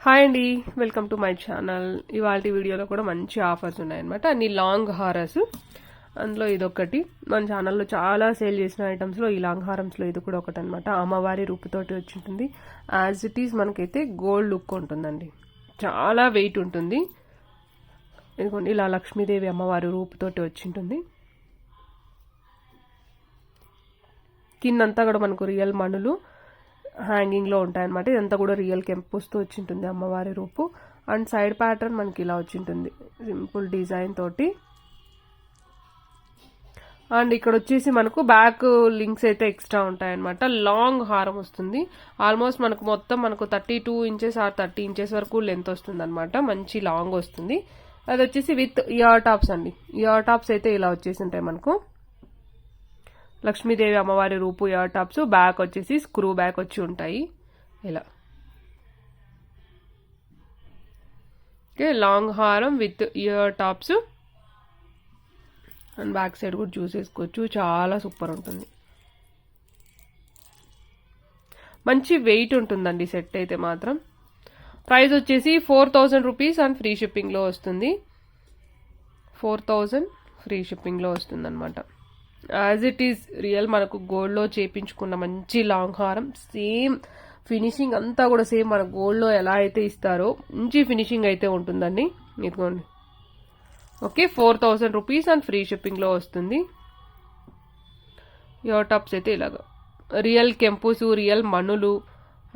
Hi అండి, welcome to my channel. ఇవాళ వీడియోలో కూడా మంచి ఆఫర్స్ ఉన్నాయన్నమాట. అన్ని లాంగ్ హారస్, అందులో ఇదొకటి. మన ఛానల్లో చాలా సేల్ చేసిన ఐటమ్స్లో ఈ లాంగ్ హారమ్స్లో ఇది కూడా ఒకటి అనమాట. అమ్మవారి రూపుతోటి వచ్చి ఉంటుంది. యాజ్ ఇట్ ఈస్ మనకైతే గోల్డ్ లుక్ ఉంటుందండి, చాలా వెయిట్ ఉంటుంది. ఇదిగోండి, ఇలా లక్ష్మీదేవి అమ్మవారి రూపుతోటి వచ్చి ఉంటుంది. కిందంతా కూడా మనకు రియల్ మణులు హ్యాంగింగ్లో ఉంటాయన్నమాట. ఇదంతా కూడా రియల్ కెంపుస్తో వచ్చింటుంది అమ్మవారి రూపు. అండ్ సైడ్ ప్యాటర్న్ మనకి ఇలా వచ్చింటుంది సింపుల్ డిజైన్ తోటి. అండ్ ఇక్కడ వచ్చేసి మనకు బ్యాక్ లింక్స్ అయితే ఎక్స్ట్రా ఉంటాయన్నమాట. లాంగ్ హారం వస్తుంది. ఆల్మోస్ట్ మనకు మొత్తం మనకు 32 ఇంచెస్ ఆర్ 30 ఇంచెస్ వరకు లెంత్ వస్తుంది అనమాట. మంచి లాంగ్ వస్తుంది. అది వచ్చేసి విత్ ఇయర్ టాప్స్ అండి. ఇయర్ టాప్స్ అయితే ఇలా వచ్చేసి ఉంటాయి మనకు. లక్ష్మీదేవి అమ్మవారి రూపు ఇయర్ టాప్స్, బ్యాక్ వచ్చేసి స్క్రూ బ్యాక్ వచ్చి ఉంటాయి ఇలా. ఓకే, లాంగ్ హారం with ear tops and back side కూడా చూసేసుకోవచ్చు. చాలా సూపర్ ఉంటుంది, మంచి వెయిట్ ఉంటుందండి సెట్ అయితే మాత్రం. ప్రైస్ వచ్చేసి 4000 రూపీస్ అండ్ ఫ్రీ షిప్పింగ్లో వస్తుంది. 4000 ఫ్రీ షిప్పింగ్లో వస్తుంది అనమాట. యాజ్ ఇట్ ఈస్ రియల్ మనకు గోల్డ్లో చేపించుకున్న మంచి లాంగ్ హారం. సేమ్ ఫినిషింగ్ అంతా కూడా సేమ్ మన గోల్డ్లో ఎలా అయితే ఇస్తారో మంచి ఫినిషింగ్ అయితే ఉంటుందండి. ఇదిగోండి. ఓకే, 4000 రూపీస్ అండ్ ఫ్రీ షిప్పింగ్లో వస్తుంది. ఇయర్ టాప్స్ అయితే ఇలాగా రియల్ కెంపుస్, రియల్ మణులు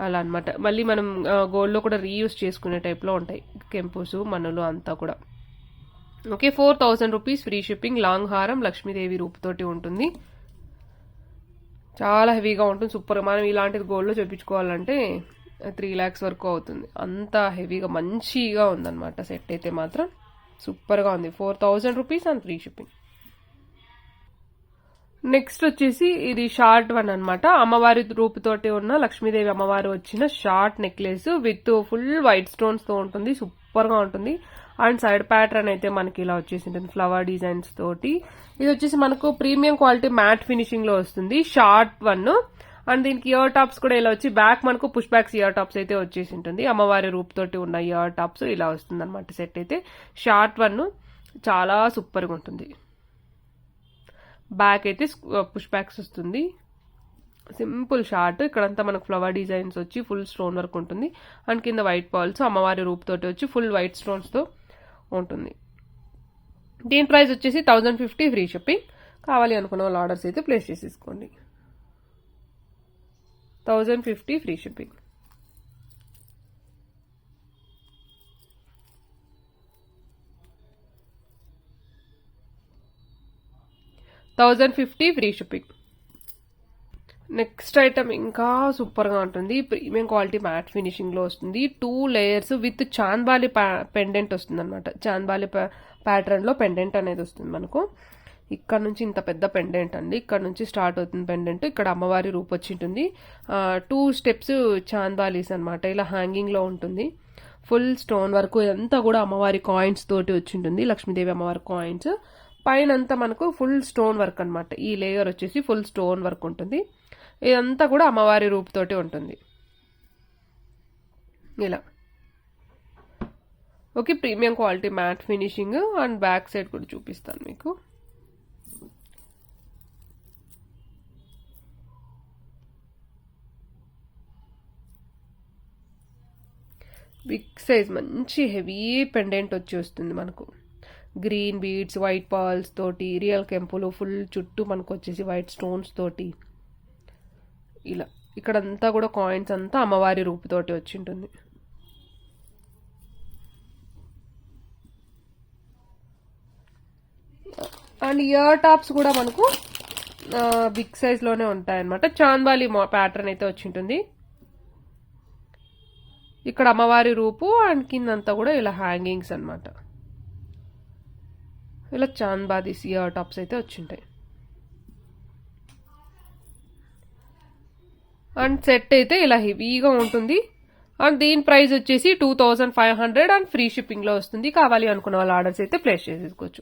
అలా అనమాట. మళ్ళీ మనం గోల్డ్లో కూడా రీయూజ్ చేసుకునే టైప్లో ఉంటాయి కెంపుస్, మణులు అంతా కూడా. Okay, 4000 rupees free shipping. Long హారం లక్ష్మీదేవి రూపుతోటి ఉంటుంది. చాలా హెవీగా ఉంటుంది, సూపర్. మనం ఇలాంటిది గోల్డ్లో చేయించుకోవాలంటే 3 lakhs వరకు అవుతుంది. అంత హెవీగా మంచిగా ఉందన్నమాట సెట్ అయితే మాత్రం. సూపర్గా ఉంది. 4000 rupees and free shipping. Next వచ్చేసి ఇది షార్ట్ వన్ అనమాట. అమ్మవారి రూపుతోటి ఉన్న లక్ష్మీదేవి అమ్మవారు వచ్చిన short necklace with full white stones తో ఉంటుంది. సూపర్ గా ఉంటుంది. అండ్ సైడ్ ప్యాటర్న్ అయితే మనకి ఇలా వచ్చేసి ఉంటుంది ఫ్లవర్ డిజైన్స్ తోటి. ఇది వచ్చేసి మనకు ప్రీమియం క్వాలిటీ మ్యాట్ ఫినిషింగ్ లో వస్తుంది. Short one. అండ్ దీనికి ఇయర్ టాప్స్ కూడా ఇలా వచ్చి బ్యాక్ మనకు పుష్ బ్యాక్స్ ఇయర్ టాప్స్ అయితే వచ్చేసి ఉంటుంది. అమ్మవారి రూపుతోటి ఉన్న ఇయర్ టాప్స్ ఇలా వస్తుంది అనమాట సెట్ అయితే. షార్ట్ వన్ చాలా సూపర్ గా ఉంటుంది. బ్యాక్ అయితే పుష్ బ్యాక్స్ వస్తుంది. Simple short. ఇక్కడంతా మనకు ఫ్లవర్ డిజైన్స్ వచ్చి ఫుల్ స్టోన్ వర్క్ ఉంటుంది. అండ్ కింద వైట్ పాల్స్ అమ్మవారి రూపుతోటి వచ్చి ఫుల్ వైట్ స్టోన్స్ తో ఉంటుంది. దీని ప్రైస్ వచ్చేసి 1050 ఫ్రీ షిప్పింగ్. కావాలి అనుకున్న వాళ్ళు ఆర్డర్స్ అయితే ప్లేస్ చేసేసుకోండి. 1050 free shipping. $1050 free shipping. Next item ఇంకా సూపర్ గా ఉంటుంది. ప్రీమియం క్వాలిటీ మ్యాట్ ఫినిషింగ్ లో వస్తుంది. 2 layers విత్ చాంద్బాలి పెండెంట్ వస్తుంది అనమాట. చాంద్బాలి ప్యాటర్న్ లో పెండెంట్ అనేది వస్తుంది మనకు. ఇక్కడ నుంచి ఇంత పెద్ద పెండెంట్ అండి. ఇక్కడ నుంచి స్టార్ట్ అవుతుంది పెండెంట్. ఇక్కడ అమ్మవారి రూపు వచ్చి ఉంటుంది. 2 steps చాంద్బాలీస్ అనమాట. ఇలా హ్యాంగింగ్ లో ఉంటుంది. Full stone work. ఇదంతా కూడా అమ్మవారి కాయిన్స్ తోటి వచ్చి ఉంటుంది. లక్ష్మీదేవి అమ్మవారి కాయిన్స్. పైన అంతా మనకు ఫుల్ స్టోన్ వర్క్ అనమాట. ఈ లేయర్ వచ్చేసి ఫుల్ స్టోన్ వర్క్ ఉంటుంది. ఇదంతా కూడా అమ్మవారి రూపుతోటి ఉంటుంది ఇలా. Okay, premium quality matte finishing. And back side కూడా చూపిస్తాను మీకు. బిగ్ సైజ్ మంచి హెవీ పెండెంట్ వచ్చి వస్తుంది మనకు. గ్రీన్ బీడ్స్, వైట్ పాల్స్ తోటి, రియల్ కెంపులు ఫుల్ చుట్టూ మనకు వచ్చేసి వైట్ స్టోన్స్ తోటి ఇలా. ఇక్కడంతా కూడా కాయిన్స్ అంతా అమ్మవారి రూపుతోటి వచ్చి ఉంటుంది. అండ్ ఇయర్ టాప్స్ కూడా మనకు బిగ్ సైజ్ లోనే ఉంటాయన్నమాట. చాంద్బాలి ప్యాటర్న్ అయితే వచ్చి ఉంటుంది. ఇక్కడ అమ్మవారి రూపు అండ్ కిందంతా కూడా ఇలా హ్యాంగింగ్స్ అనమాట. ఇలా చాంద్బాలి ఇయర్ టాప్స్ అయితే వచ్చింటాయి. అండ్ సెట్ అయితే ఇలా హెవీగా ఉంటుంది. అండ్ దీని ప్రైస్ వచ్చేసి 2500 అండ్ ఫ్రీ షిప్పింగ్ లో వస్తుంది. కావాలి అనుకున్న వాళ్ళ ఆర్డర్స్ అయితే ప్లేస్ చేసేసుకోవచ్చు.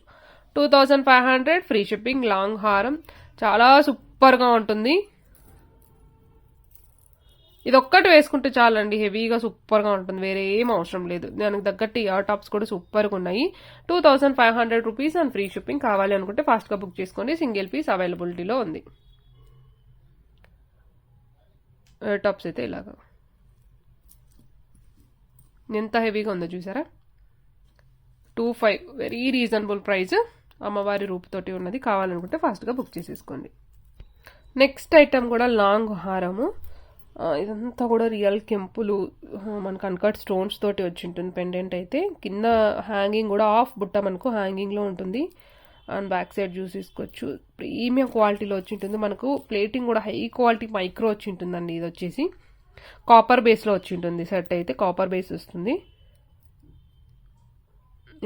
2500 ఫ్రీ షిప్పింగ్. లాంగ్ హారం చాలా సూపర్ గా ఉంటుంది. ఇది ఒక్కటి వేసుకుంటే చాలండి, హెవీగా సూపర్గా ఉంటుంది, వేరే ఏం అవసరం లేదు. దానికి తగ్గట్టు ఇయర్ టాప్స్ కూడా సూపర్గా ఉన్నాయి. 2500 రూపీస్ అండ్ ఫ్రీ షిప్పింగ్. కావాలి అనుకుంటే ఫాస్ట్గా బుక్ చేసుకోండి. సింగిల్ పీస్ అవైలబిలిటీలో ఉంది. ఇయర్ టాప్స్ అయితే ఇలాగా ఎంత హెవీగా ఉందో చూసారా. 25 వెరీ రీజనబుల్ ప్రైస్. అమ్మవారి రూపుతోటి ఉన్నది. కావాలనుకుంటే ఫాస్ట్గా బుక్ చేసేసుకోండి. నెక్స్ట్ ఐటమ్ కూడా లాంగ్ హారము. ఇదంతా కూడా రియల్ కెంపులు, మనకు అన్కట్ స్టోన్స్ తోటి వచ్చి ఉంటుంది పెండెంట్ అయితే. కింద హ్యాంగింగ్ కూడా ఆఫ్ బుట్ట మనకు హ్యాంగింగ్లో ఉంటుంది. అండ్ బ్యాక్ సైడ్ చూసేసుకోవచ్చు. ప్రీమియం క్వాలిటీలో వచ్చి ఉంటుంది. మనకు ప్లేటింగ్ కూడా హై క్వాలిటీ మైక్రో వచ్చి ఉంటుందండి. ఇది వచ్చేసి కాపర్ బేస్లో వచ్చి ఉంటుంది. సెట్ అయితే కాపర్ బేస్ వస్తుంది.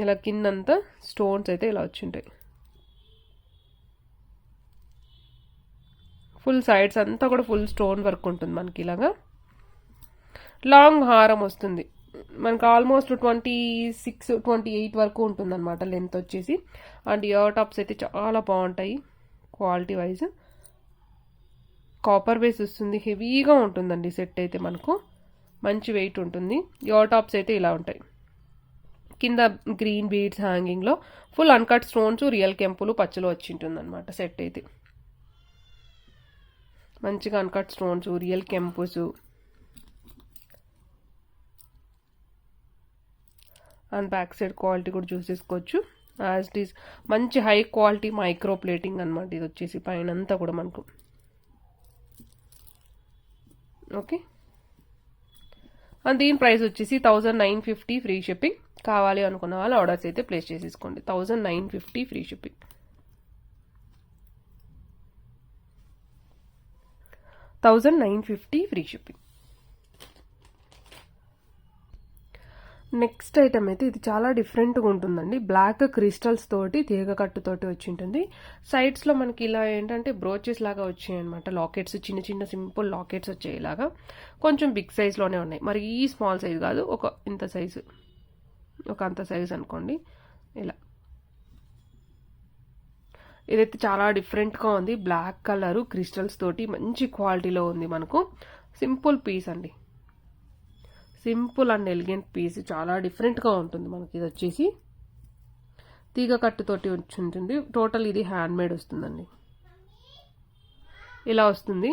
ఇలా కిందంతా స్టోన్స్ అయితే ఇలా వచ్చి ఉంటాయి. ఫుల్ సైడ్స్ అంతా కూడా ఫుల్ స్టోన్ వర్క్ ఉంటుంది మనకి. ఇలాగా లాంగ్ హారం వస్తుంది మనకు. ఆల్మోస్ట్ 26, 28 వరకు ఉంటుంది అనమాట లెంత్ వచ్చేసి. అండ్ ఇయర్ టాప్స్ అయితే చాలా బాగుంటాయి క్వాలిటీ వైజ్. కాపర్ బేస్ వస్తుంది. హెవీగా ఉంటుందండి సెట్ అయితే మనకు. మంచి వెయిట్ ఉంటుంది. ఇయర్ టాప్స్ అయితే ఇలా ఉంటాయి. కింద గ్రీన్ బీడ్స్ హ్యాంగింగ్లో ఫుల్ అన్కట్ స్టోన్స్, రియల్ కెంపులు పచ్చలు వచ్చి ఉంటుంది అనమాట సెట్ అయితే. మంచిగా అన్కట్ స్టోన్స్, రియల్ కెంపుస్ అండ్ బ్యాక్ సైడ్ క్వాలిటీ కూడా చూసేసుకోవచ్చు. యాజ్ ఇట్ ఈస్ మంచి హై క్వాలిటీ మైక్రో ప్లేటింగ్ అనమాట. ఇది వచ్చేసి పైన అంతా కూడా మనకు. ఓకే. అండ్ దీని ప్రైస్ వచ్చేసి 1950 ఫ్రీ షిప్పింగ్. కావాలి అనుకున్న వాళ్ళు ఆర్డర్స్ అయితే ప్లేస్ చేసేసుకోండి. 1950 free shipping. Free shipping. Next item అయితే ఇది చాలా డిఫరెంట్గా ఉంటుందండి. బ్లాక్ క్రిస్టల్స్ తోటి తీగ కట్టుతోటి వచ్చి ఉంటుంది. సైడ్స్లో మనకి ఇలా ఏంటంటే బ్రోచెస్ లాగా వచ్చాయి అనమాట. లాకెట్స్, చిన్న చిన్న సింపుల్ లాకెట్స్ వచ్చాయి ఇలాగా. కొంచెం బిగ్ సైజ్లోనే ఉన్నాయి. మరి ఈ స్మాల్ సైజ్ కాదు, ఒక ఇంత సైజు, ఒక అంత సైజ్ అనుకోండి. ఇలా ఇదైతే చాలా డిఫరెంట్గా ఉంది. బ్లాక్ కలరు క్రిస్టల్స్ తోటి మంచి క్వాలిటీలో ఉంది మనకు. సింపుల్ పీస్ అండి, సింపుల్ అండ్ ఎలిగెంట్ పీస్. చాలా డిఫరెంట్గా ఉంటుంది మనకి. ఇది వచ్చేసి తీగ కట్టుతోటి వచ్చి ఉంటుంది. టోటల్ ఇది హ్యాండ్ మేడ్ వస్తుందండి. ఇలా వస్తుంది.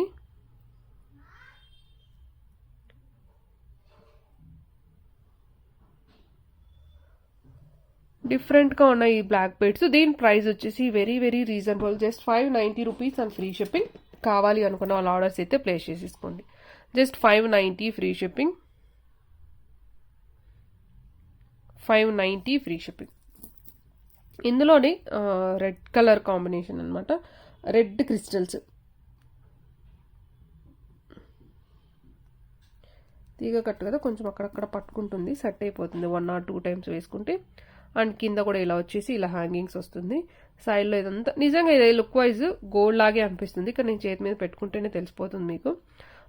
డిఫరెంట్గా ఉన్నాయి ఈ బ్లాక్ బెడ్స్. దీని ప్రైస్ వచ్చేసి very very reasonable. Just 590 rupees and free shipping. కావాలి అనుకున్న వాళ్ళ ఆర్డర్స్ అయితే ప్లేస్ చేసేసుకోండి. Just 590 free shipping. 590 free shipping. ఇందులోనే రెడ్ కలర్ కాంబినేషన్ అనమాట. రెడ్ క్రిస్టల్స్, తీగ కట్టు కదా, కొంచెం అక్కడక్కడ పట్టుకుంటుంది. సెట్ అయిపోతుంది 1 or 2 టైమ్స్ వేసుకుంటే. అండ్ కింద కూడా ఇలా వచ్చేసి ఇలా హ్యాంగింగ్స్ వస్తుంది. సైడ్లో ఇదంతా నిజంగా ఇది లుక్ వైజ్ గోల్డ్ లాగే అనిపిస్తుంది. కానీ నేను చేతి మీద పెట్టుకుంటేనే తెలిసిపోతుంది మీకు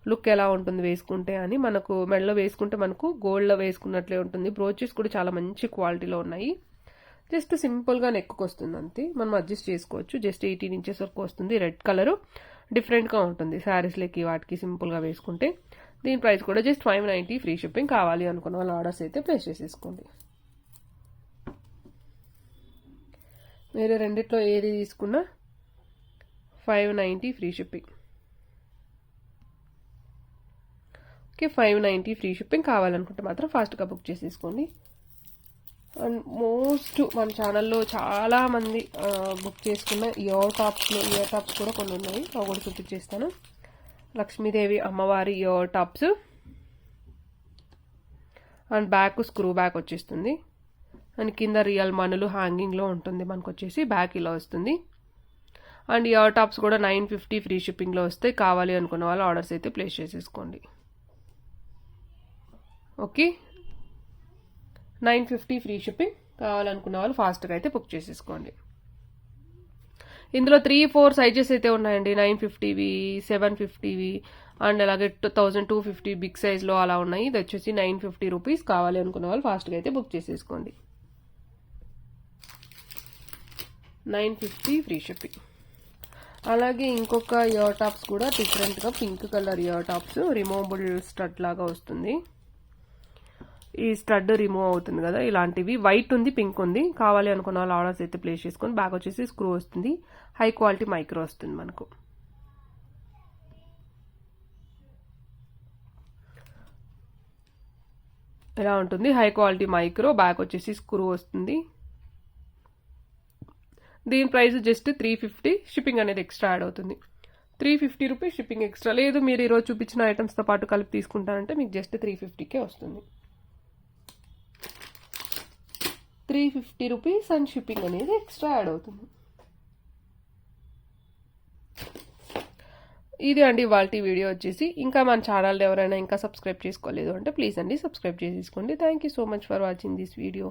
లుక్ ఎలా ఉంటుంది వేసుకుంటే అని. మనకు మెడలో వేసుకుంటే మనకు గోల్డ్లో వేసుకున్నట్లే ఉంటుంది. బ్రోచెస్ కూడా చాలా మంచి క్వాలిటీలో ఉన్నాయి. జస్ట్ సింపుల్గా నెక్కు వస్తుంది అంతే. మనం అడ్జస్ట్ చేసుకోవచ్చు. జస్ట్ 18 ఇంచెస్ వరకు వస్తుంది. రెడ్ కలరు డిఫరెంట్గా ఉంటుంది శారీస్లకి వాటికి సింపుల్గా వేసుకుంటే. దీని ప్రైస్ కూడా జస్ట్ 590 ఫ్రీ షిప్పింగ్. కావాలి అనుకున్న వాళ్ళ ఆర్డర్స్ అయితే ప్లేస్ చేసేసుకోండి. వేరే రెండిట్లో ఏది తీసుకున్నా 590 free shipping. Okay, 590 free shipping. కావాలనుకుంటే మాత్రం ఫాస్ట్గా బుక్ చేసేసుకోండి. అండ్ మోస్ట్ మన ఛానల్లో చాలామంది బుక్ చేసుకున్న ఇయర్ టాప్స్ కూడా కొన్ని ఉన్నాయి. అవి కూడా చూపించేస్తాను. లక్ష్మీదేవి అమ్మవారి ear tops and back screw back వచ్చేస్తుంది. అండ్ కింద రియల్ మనులు హ్యాంగింగ్లో ఉంటుంది మనకు వచ్చేసి. బ్యాక్ ఇలా వస్తుంది. అండ్ ఇయర్ టాప్స్ కూడా 950 ఫ్రీ షిప్పింగ్లో వస్తాయి. కావాలి అనుకున్న వాళ్ళు ఆర్డర్స్ అయితే ప్లేస్ చేసేసుకోండి. Okay, 950 free shipping. కావాలనుకున్న వాళ్ళు ఫాస్ట్గా అయితే బుక్ చేసేసుకోండి. ఇందులో 3-4 సైజెస్ అయితే ఉన్నాయండి. 950వి, 750వి అండ్ అలాగే 1250 బిగ్ సైజ్లో అలా ఉన్నాయి. ఇది వచ్చేసి 950 రూపీస్. కావాలి అనుకున్న వాళ్ళు ఫాస్ట్గా అయితే బుక్ చేసేసుకోండి. 950 ఫ్రీ షిప్పింగ్. అలాగే ఇంకొక ఇయర్ టాప్స్ కూడా డిఫరెంట్గా pink colour ear tops removable stud లాగా వస్తుంది. ఈ స్టడ్ రిమూవ్ అవుతుంది కదా, ఇలాంటివి వైట్ ఉంది, పింక్ ఉంది. కావాలి అనుకున్న వాళ్ళు ఆర్డర్స్ అయితే ప్లేస్ చేసుకొని బ్యాక్ వచ్చేసి స్క్రూ వస్తుంది. హై క్వాలిటీ మైక్రో వస్తుంది మనకు. ఇలా ఉంటుంది హై క్వాలిటీ మైక్రో, బ్యాక్ వచ్చేసి స్క్రూ వస్తుంది. దీని ప్రైస్ జస్ట్ 350, షిప్పింగ్ అనేది ఎక్స్ట్రా యాడ్ అవుతుంది. 350 రూపీస్ షిప్పింగ్ ఎక్స్ట్రా. లేదు మీరు ఈరోజు చూపించిన ఐటమ్స్తో పాటు కలిపి తీసుకుంటారంటే మీకు జస్ట్ 350కే వస్తుంది. 350 రూపీస్ అండ్ షిప్పింగ్ అనేది ఎక్స్ట్రా యాడ్ అవుతుంది. ఇది అండి ఇవాల్టి వీడియో వచ్చేసి. ఇంకా మన ఛానల్ ఎవరైనా ఇంకా సబ్స్క్రైబ్ చేసుకోలేదు అంటే ప్లీజ్ అండి సబ్స్క్రైబ్ చేసేసుకోండి. Thank you so much for watching this video.